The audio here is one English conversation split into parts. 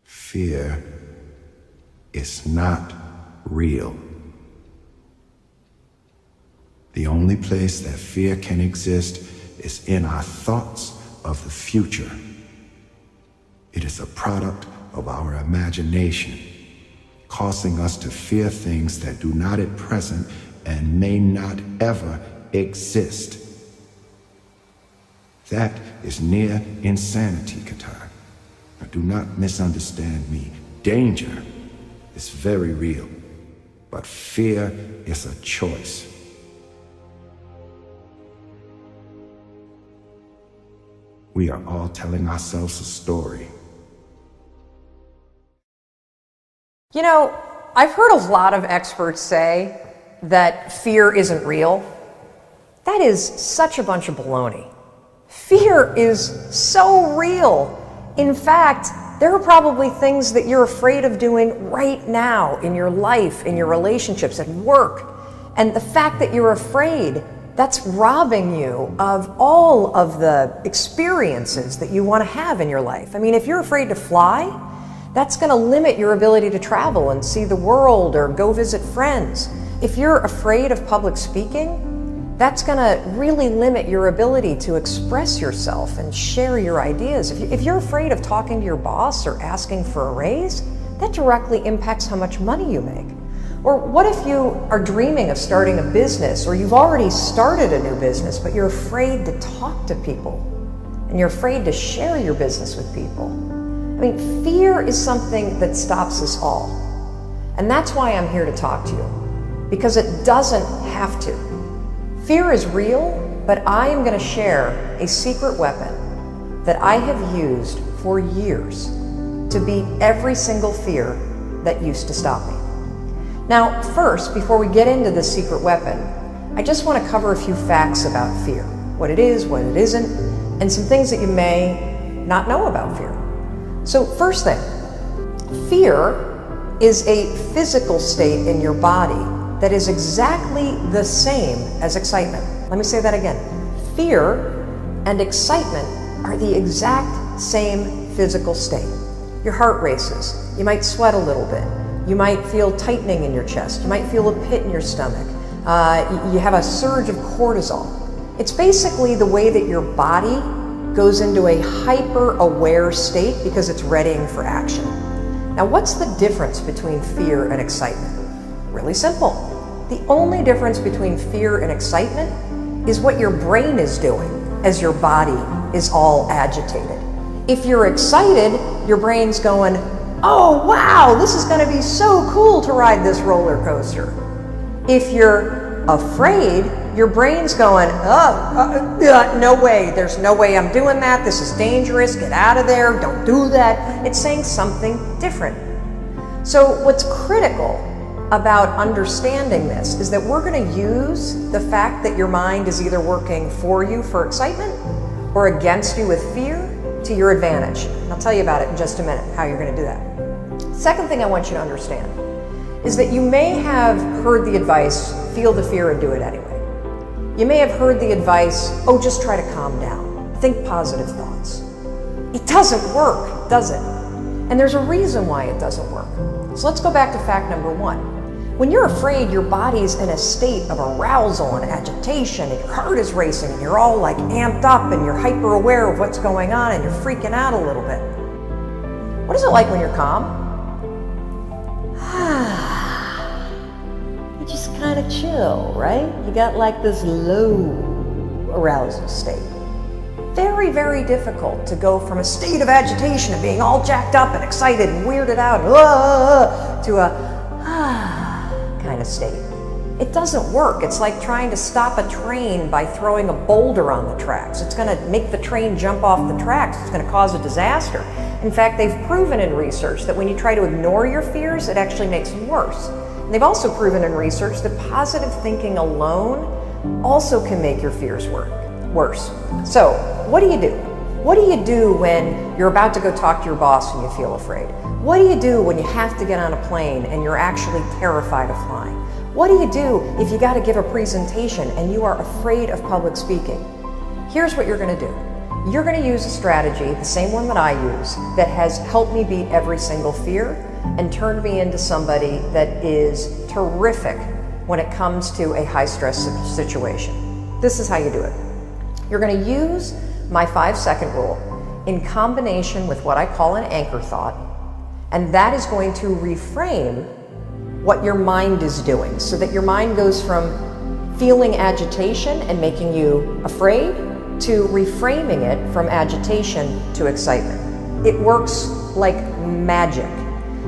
Fear is not real. The only place that fear can exist is in our thoughts of the future. It is a product of our imagination, causing us to fear things that do not at present and may not ever exist. That is near insanity, Qatar. Now, do not misunderstand me. Danger is very real, but fear is a choice. We are all telling ourselves a story. You know, I've heard a lot of experts say that fear isn't real. That is such a bunch of baloney. Fear is so real. In fact, there are probably things that you're afraid of doing right now in your life, in your relationships, at work. And the fact that you're afraid, that's robbing you of all of the experiences that you want to have in your life. I mean, if you're afraid to fly, that's going to limit your ability to travel and see the world or go visit friends. If you're afraid of public speaking, that's going to really limit your ability to express yourself and share your ideas. If you're afraid of talking to your boss or asking for a raise, that directly impacts how much money you make. Or what if you are dreaming of starting a business, or you've already started a new business, but you're afraid to talk to people and you're afraid to share your business with people? I mean, fear is something that stops us all. And that's why I'm here to talk to you, because it doesn't have to. Fear is real, but I am going to share a secret weapon that I have used for years to beat every single fear that used to stop me. Now, first, before we get into this secret weapon, I just want to cover a few facts about fear. What it is, what it isn't, and some things that you may not know about fear. So first thing, fear is a physical state in your body that is exactly the same as excitement. Let me say that again. Fear and excitement are the exact same physical state. Your heart races. You might sweat a little bit. You might feel tightening in your chest. You might feel a pit in your stomach. You have a surge of cortisol. It's basically the way that your body goes into a hyper-aware state because it's readying for action. Now, what's the difference between fear and excitement? Really simple. The only difference between fear and excitement is what your brain is doing as your body is all agitated. If you're excited, your brain's going, oh wow, this is going to be so cool to ride this roller coaster. If you're afraid, your brain's going, no way, there's no way I'm doing that, this is dangerous, get out of there, don't do that. It's saying something different. So what's critical about understanding this is that we're going to use the fact that your mind is either working for you for excitement or against you with fear to your advantage. And I'll tell you about it in just a minute, how you're going to do that. Second thing I want you to understand is that you may have heard the advice, feel the fear and do it anyway. You may have heard the advice, oh, just try to calm down, think positive thoughts. It doesn't work, does it? And there's a reason why it doesn't work. So let's go back to fact number one. When you're afraid, your body's in a state of arousal and agitation, and your heart is racing, and you're all like amped up, and you're hyper aware of what's going on, and you're freaking out a little bit. What is it like when you're calm? You just kind of chill, right? You got like this low arousal state. Very, very difficult to go from a state of agitation of being all jacked up and excited and weirded out to a kind of state. It doesn't work. It's like trying to stop a train by throwing a boulder on the tracks. It's going to make the train jump off the tracks. It's going to cause a disaster. In fact, they've proven in research that when you try to ignore your fears, it actually makes them worse. And they've also proven in research that positive thinking alone also can make your fears worse. So, what do you do? What do you do when you're about to go talk to your boss and you feel afraid? What do you do when you have to get on a plane and you're actually terrified of flying? What do you do if you got to give a presentation and you are afraid of public speaking? Here's what you're going to do. You're going to use a strategy, the same one that I use, that has helped me beat every single fear and turned me into somebody that is terrific when it comes to a high-stress situation. This is how you do it. You're going to use my 5-second rule in combination with what I call an anchor thought, and that is going to reframe what your mind is doing so that your mind goes from feeling agitation and making you afraid to reframing it from agitation to excitement. It works like magic.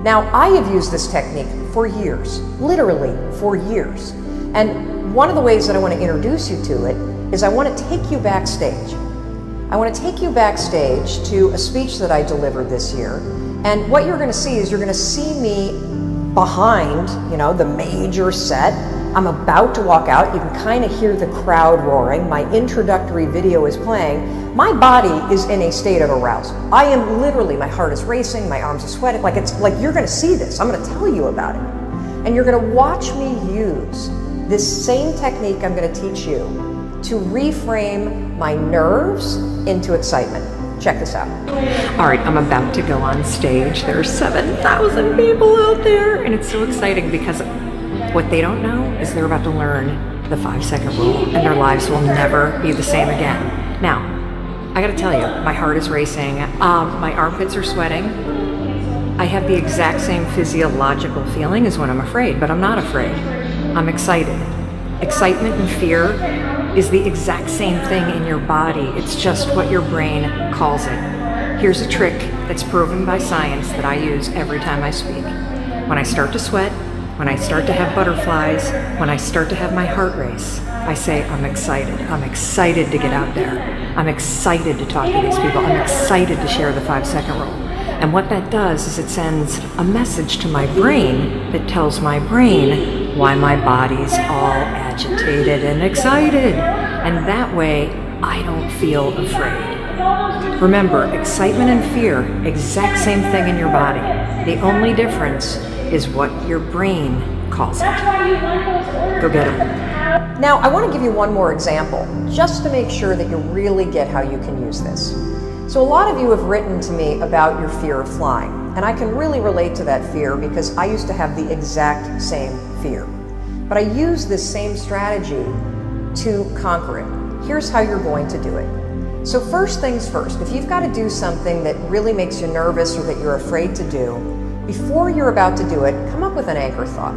Now, I have used this technique for years, literally for years. And one of the ways that I want to introduce you to it is I want to take you backstage. I want to take you backstage to a speech that I delivered this year. And what you're going to see is you're going to see me behind, the major set. I'm about to walk out. You can kind of hear the crowd roaring. My introductory video is playing. My body is in a state of arousal. I am literally, my heart is racing, my arms are sweating. Like you're going to see this. I'm going to tell you about it. And you're going to watch me use this same technique I'm going to teach you to reframe my nerves into excitement. Check this out. All right, I'm about to go on stage. There are 7,000 people out there, and it's so exciting because what they don't know is they're about to learn the 5-second rule, and their lives will never be the same again. Now, I gotta tell you, my heart is racing, my armpits are sweating. I have the exact same physiological feeling as when I'm afraid, but I'm not afraid. I'm excited. Excitement and fear is the exact same thing in your body. It's just what your brain calls it. Here's a trick that's proven by science that I use every time I speak. When I start to sweat, when I start to have butterflies, when I start to have my heart race, I say, I'm excited. I'm excited to get out there. I'm excited to talk to these people. I'm excited to share the 5-second rule. And what that does is it sends a message to my brain that tells my brain why my body's all agitated and excited. And that way, I don't feel afraid. Remember, excitement and fear, exact same thing in your body. The only difference is what your brain calls it. Go get them. Now, I want to give you one more example, just to make sure that you really get how you can use this. So a lot of you have written to me about your fear of flying, and I can really relate to that fear because I used to have the exact same fear. But I use this same strategy to conquer it. Here's how you're going to do it. So first things first, if you've got to do something that really makes you nervous or that you're afraid to do, before you're about to do it, come up with an anchor thought.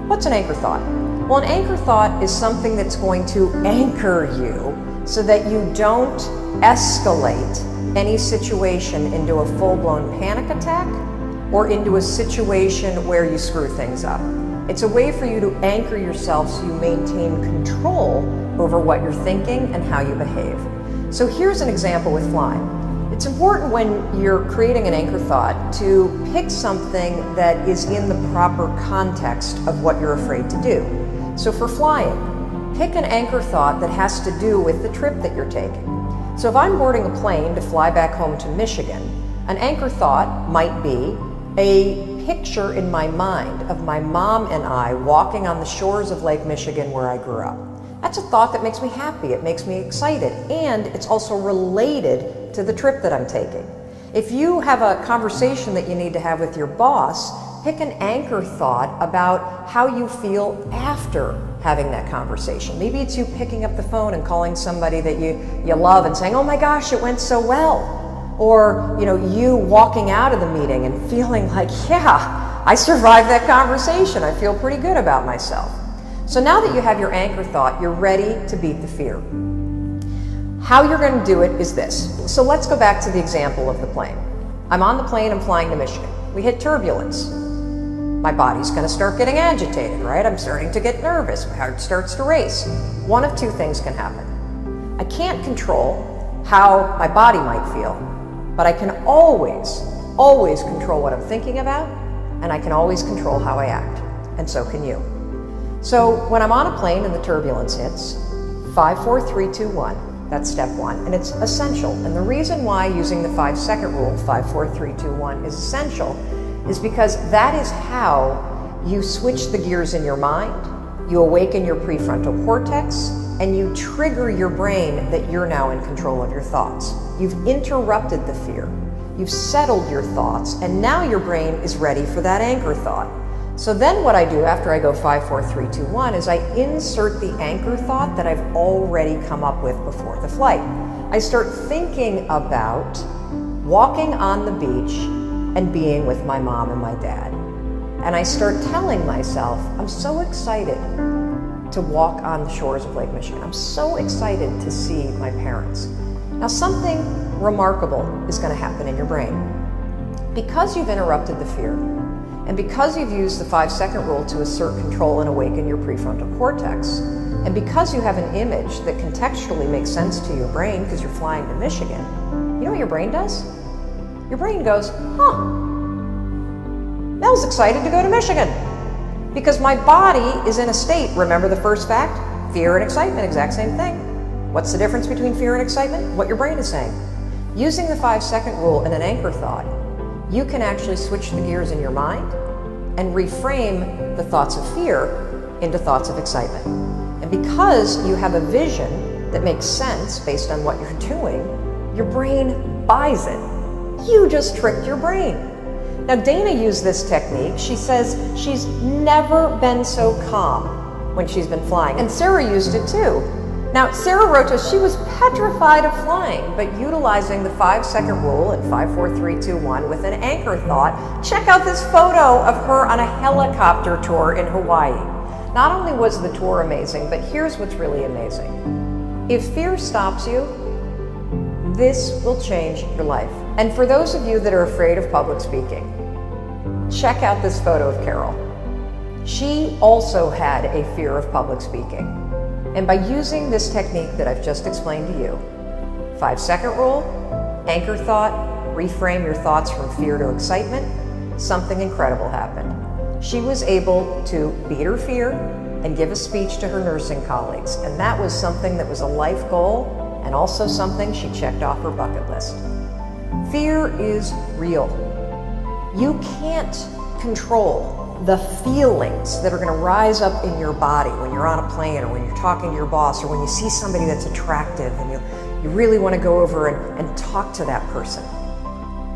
What's an anchor thought? Well, an anchor thought is something that's going to anchor you so that you don't escalate any situation into a full-blown panic attack or into a situation where you screw things up. It's a way for you to anchor yourself so you maintain control over what you're thinking and how you behave. So here's an example with flying. It's important when you're creating an anchor thought to pick something that is in the proper context of what you're afraid to do. So for flying, pick an anchor thought that has to do with the trip that you're taking. So if I'm boarding a plane to fly back home to Michigan, an anchor thought might be a picture in my mind of my mom and I walking on the shores of Lake Michigan where I grew up. That's a thought that makes me happy, it makes me excited, and it's also related to the trip that I'm taking. If you have a conversation that you need to have with your boss, pick an anchor thought about how you feel after having that conversation. Maybe it's you picking up the phone and calling somebody that you love and saying, oh my gosh, it went so well. Or you walking out of the meeting and feeling like, yeah, I survived that conversation. I feel pretty good about myself. So now that you have your anchor thought, you're ready to beat the fear. How you're going to do it is this. So let's go back to the example of the plane. I'm on the plane, I'm flying to Michigan. We hit turbulence. My body's going to start getting agitated, right? I'm starting to get nervous. My heart starts to race. One of two things can happen. I can't control how my body might feel, but I can always control what I'm thinking about, and I can always control how I act, and so can you. So when I'm on a plane and the turbulence hits, 5, 4, 3, 2, 1, that's step one, and it's essential. And the reason why using the 5-second rule, 5, 4, 3, 2, 1, is essential is because that is how you switch the gears in your mind, you awaken your prefrontal cortex, and you trigger your brain that you're now in control of your thoughts. You've interrupted the fear. You've settled your thoughts, and now your brain is ready for that anchor thought. So then what I do after I go 5, 4, 3, 2, 1 is I insert the anchor thought that I've already come up with before the flight. I start thinking about walking on the beach and being with my mom and my dad. And I start telling myself, I'm so excited to walk on the shores of Lake Michigan. I'm so excited to see my parents. Now something remarkable is going to happen in your brain. Because you've interrupted the fear, and because you've used the 5-second rule to assert control and awaken your prefrontal cortex, and because you have an image that contextually makes sense to your brain because you're flying to Michigan, you know what your brain does? Your brain goes, huh, Mel's excited to go to Michigan because my body is in a state, remember the first fact? Fear and excitement, exact same thing. What's the difference between fear and excitement? What your brain is saying. Using the 5-second rule and an anchor thought, you can actually switch the gears in your mind and reframe the thoughts of fear into thoughts of excitement. And because you have a vision that makes sense based on what you're doing, your brain buys it. You just tricked your brain. Now, Dana used this technique. She says she's never been so calm when she's been flying. And Sarah used it too. Now, Sarah wrote to us, she was petrified of flying, but utilizing the 5-second rule in 5, 4, 3, 2, 1 with an anchor thought, check out this photo of her on a helicopter tour in Hawaii. Not only was the tour amazing, but here's what's really amazing. If fear stops you, this will change your life. And for those of you that are afraid of public speaking, check out this photo of Carol. She also had a fear of public speaking. And by using this technique that I've just explained to you, 5-second rule, anchor thought, reframe your thoughts from fear to excitement, something incredible happened. She was able to beat her fear and give a speech to her nursing colleagues. And that was something that was a life goal and also something she checked off her bucket list. Fear is real. You can't control the feelings that are going to rise up in your body when you're on a plane or when you're talking to your boss or when you see somebody that's attractive and you really want to go over and talk to that person.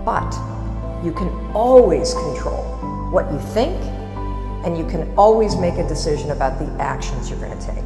But you can always control what you think, and you can always make a decision about the actions you're going to take.